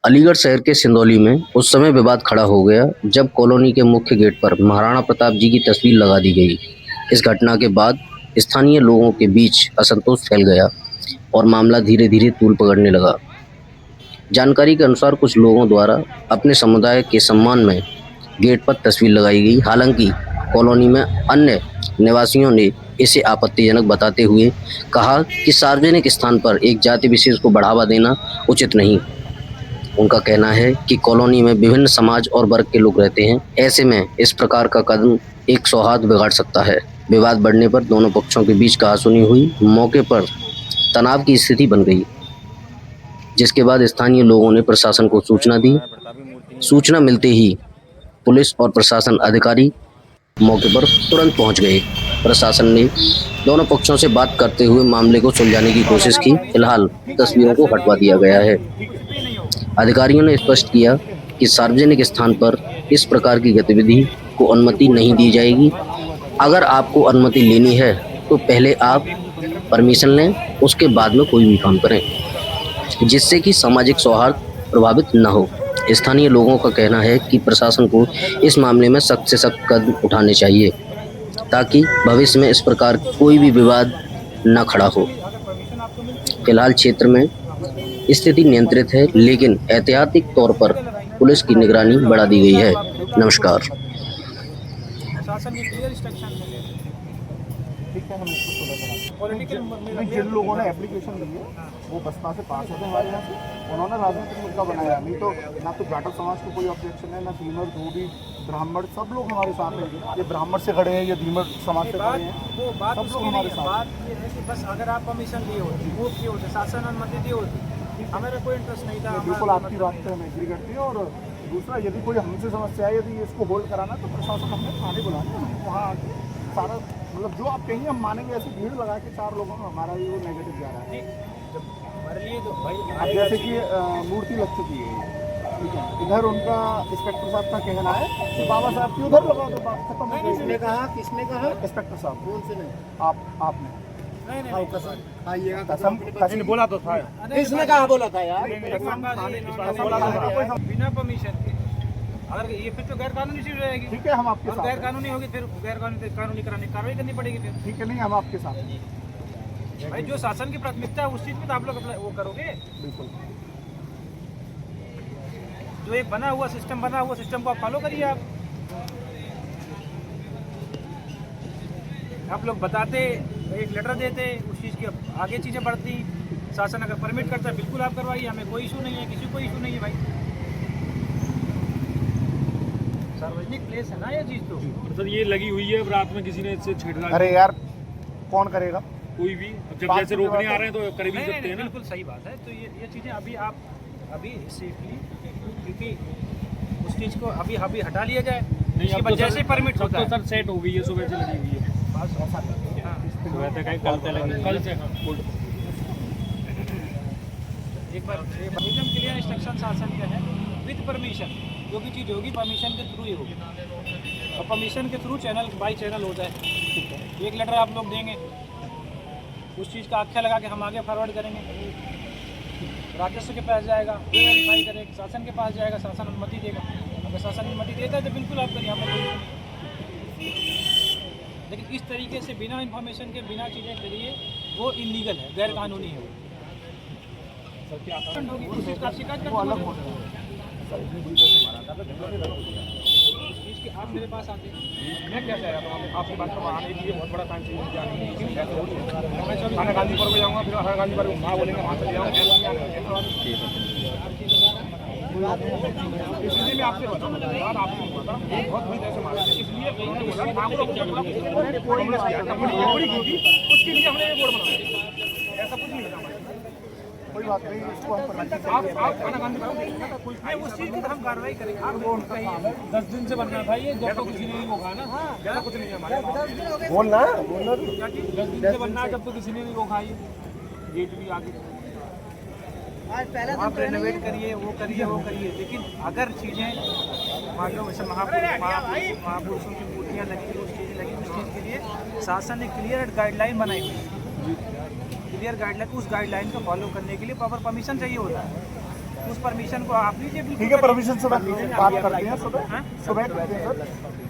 अलीगढ़ शहर के सिंदौली में उस समय विवाद खड़ा हो गया जब कॉलोनी के मुख्य गेट पर महाराणा प्रताप जी की तस्वीर लगा दी गई। इस घटना के बाद स्थानीय लोगों के बीच असंतोष फैल गया और मामला धीरे धीरे तूल पकड़ने लगा। जानकारी के अनुसार कुछ लोगों द्वारा अपने समुदाय के सम्मान में गेट पर तस्वीर लगाई गई। हालांकि कॉलोनी में अन्य निवासियों ने इसे आपत्तिजनक बताते हुए कहा कि सार्वजनिक स्थान पर एक जाति विशेष को बढ़ावा देना उचित नहीं। उनका कहना है कि कॉलोनी में विभिन्न समाज और वर्ग के लोग रहते हैं। ऐसे में इस प्रकार का कदम एक सौहार्द बिगाड़ सकता है। विवाद बढ़ने पर दोनों पक्षों के बीच कहासुनी हुई। मौके पर तनाव की स्थिति बन गई, जिसके बाद स्थानीय लोगों ने प्रशासन को सूचना दी। सूचना मिलते ही पुलिस और प्रशासन अधिकारी मौके पर तुरंत पहुंच गए। प्रशासन ने दोनों पक्षों से बात करते हुए मामले को सुलझाने की कोशिश की। फिलहाल तस्वीरों को हटवा दिया गया है। अधिकारियों ने स्पष्ट किया कि सार्वजनिक स्थान पर इस प्रकार की गतिविधि को अनुमति नहीं दी जाएगी। अगर आपको अनुमति लेनी है तो पहले आप परमिशन लें, उसके बाद में कोई भी काम करें, जिससे कि सामाजिक सौहार्द प्रभावित न हो। स्थानीय लोगों का कहना है कि प्रशासन को इस मामले में सख्त से सख्त कदम उठाने चाहिए ताकि भविष्य में इस प्रकार कोई भी विवाद न खड़ा हो। फिलहाल क्षेत्र में स्थिति नियंत्रित है, लेकिन एहतियाती तौर पर पुलिस की निगरानी बढ़ा दी गई है। नमस्कार। शासन ने क्लियर इंस्ट्रक्शन मिले। ठीक है, हम इसको सुलह करा पॉलिटिकल जिन लोगों ने एप्लीकेशन दी है वो बसपा से पास होते हमारे यहाँ से, उन्होंने राजनीतिक मुद्दा बनाया। नहीं तो ना तो जाटव समाज को कोई ऑब्जेक्शन है, ना धीमर, धोबी, ब्राह्मण, सब लोग हमारे साथ हैं। ये ब्राह्मण से खड़े हैं, ये धीमर समाज से खड़े हैं, वो बात सब लोग उसकी हमारे नहीं है। साथ। बात ये है कि बस अगर आप परमिशन लिए होते, वो किए होते, शासन अनुमति दी होती, हमें कोई इंटरेस्ट नहीं था। बिल्कुल आपकी बात पे हम एग्री करते हैं। और दूसरा, यदि कोई हमसे समस्या है, यदि इसको होल्ड कराना तो प्रशासन हमने थाने बुलाना है, वहाँ आके सारा मतलब जो आप कहेंगे हम मानेंगे। ऐसी भीड़ लगा के 4 लोगों में हमारा ही वो नेगेटिव जा रहा है। जब हमारे लिए तो भाई अब जैसे कि मूर्ति लग चुकी है, ठीक है, इधर उनका इंस्पेक्टर साहब का कहना है कि बाबा साहब की उधर लगा दो, बात खत्म हो गई। किसने कहा? इंस्पेक्टर साहब। कौन से नहीं? आपने नहीं कसम बोला तो था। इसने कहा बोला था यार, बोला बिना परमिशन के। अगर ये फिर तो गैर कानूनी चीज रहेगी। ठीक है, हम आपके और साथ गैर हैं। कानूनी होगी, फिर गैर कानूनी कराने की कार्रवाई करनी पड़ेगी। फिर ठीक है, नहीं हम आपके साथ हैं। भाई जो शासन की प्राथमिकता है उस चीज में तो आप लोग वो करोगे। बिल्कुल। जो एक बना हुआ सिस्टम को आप फॉलो करिए। आप लोग बताते, एक लेटर देते, उस चीज़ की आगे चीज़ें बढ़ती। शासन अगर परमिट करता है बिल्कुल आप करवाइए, हमें कोई इशू नहीं है, किसी को इशू नहीं है। भाई सार्वजनिक प्लेस है ना ये चीज़। तो सर ये लगी हुई है, अब रात में किसी ने इससे छेड़छाड़, अरे यार कौन करेगा? कोई भी जब जैसे रोकने आ रहे हैं तो कर भी नहीं, सकते हैं ना। बिल्कुल सही बात है। तो ये चीज़ें अभी सेफली, क्योंकि उस चीज़ को अभी हटा लिया जाए। नहीं, इसके अब बाद तो जैसे परमिट अब होता तो है सर सेट हो गई है, सुबह से लगी हुई है। सुबह से कहीं कल से लगी, कल से एक बार एकदम क्लियर इंस्ट्रक्शन शासन का है, विद परमिशन। जो भी चीज़ होगी परमिशन के थ्रू ही होगी, और परमिशन के थ्रू चैनल बाई चैनल होता है। एक लेटर आप लोग देंगे, उस चीज़ का आख्या लगा के हम आगे फॉरवर्ड करेंगे, राजस्व के पास जाएगा, वो वेरीफाई करेगा, शासन के पास जाएगा, शासन अनुमति देगा। अगर शासन अनुमति देता है तो बिल्कुल आप करिए, हमें कोई। लेकिन इस तरीके से बिना इंफॉर्मेशन के बिना चीज़ें करिए, वो इलीगल है, गैर कानूनी है। वो उस चीज़ का शिकायत करना अलग होता है। चीज़ के आप मेरे पास आते हैं, मैं क्या कह रहा था आपकी बात को आने के लिए बहुत बड़ा टाइम चाहिए। खाना गांधी पर को जाऊँगा, फिर खाना गांधी पर वहाँ बोलेंगे, वहाँ चले जाऊँगा। इसलिए मैं आपसे बताऊँ, बात आपसे बताऊँ, बहुत बुरी तरह से मारा है। इसलिए उन्होंने बोला उसके लिए हमने बोर्ड बनाया। ऐसा कुछ नहीं है हमारे। कोई बात नहीं, इसको हम परमिशन आप खाना गांधी पर नहीं, उस चीज़ की तो हम कार्रवाई करेंगे। आप वो उनका काम है। 10 दिन से बनना था ये, जब तो किसी ने नहीं रोका ना। ज़्यादा कुछ नहीं है हमारे पास। बोलना 10 दिन से बनना है, जब तो किसी ने नहीं रोका ये। गेट भी आगे आप रेनोवेट करिए, वो करिए। लेकिन अगर चीज़ें मान लो जैसे महापुरुषों की मूर्तियाँ लगी, उस चीज़ लगी, उस चीज़ के लिए शासन ने क्लियर गाइडलाइन बनाई हुई है। क्लियर गाइडलाइन, उस गाइडलाइन को फॉलो करने के लिए प्रॉपर परमिशन चाहिए होता है। उस परमिशन को आप लीजिए। ठीक है, परमिशन सुबह बात करते हैं, सुबह करते हैं सर।